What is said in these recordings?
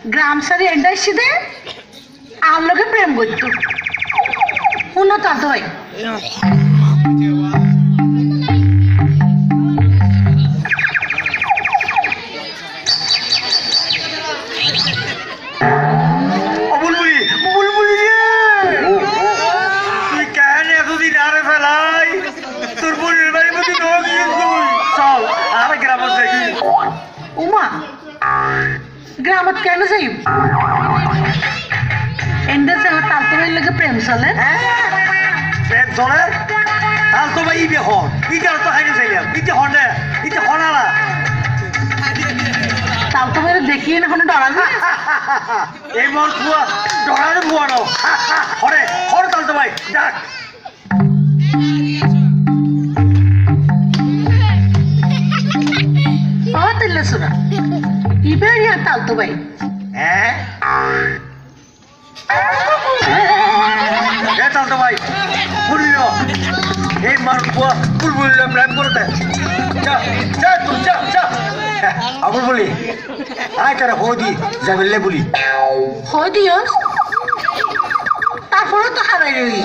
গ্রাম সারি এন্ডাই সিধে আর লোকে প্রেম করতো শুনো তার ভাই উমা গ্রামত কেন যাই এন্ডার সঙ্গে তালতো ভাইয়ের লোকে প্রেম চলে প্রেম চলে তালতো ভাই ইবে হন ইটার তো হাইনে যাইলাম ইতে হনে ইতে হনালা তালতো ভাইয়ের দেখিয়ে না কোনো ডরা না এই মন কুয়া ডরানো বুয়ানো হরে হরে তালতো ভাই ডাক তেলে সুরা ইবার ইয়া তালতো ভাই হ্যাঁ তালতো ভাই পুরিল এই মান কুয়া পুরবুলিলাম প্রেম করতে যা যা তুই যা যা আবুল বলি আয় তারা হদি যাবিল্লে বলি হয় দিও তারপরে তো হারাই রই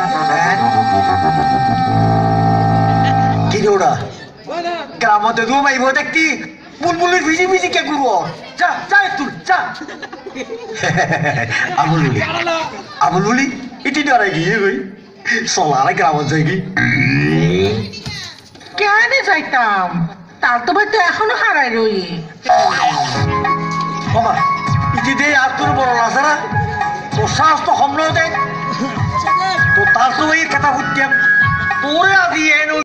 কি দৌড়া গ্রামতে দু মাইব দেখতি বুলবুলির ভিজি ভিজি কে করবো যা যা তুই যা আবুল বলি এটি ডরাই গিয়ে গই চলারে গ্রামত যাই গি কেন যাইতাম তালতো ভাই তো এখনো হারাই রই বাবা ইতি দে আর তোর বড় লাসারা তোর সাহস তো হমলো দেয় তো তার তো এই কথা হচ্ছে তোরে আজি এনো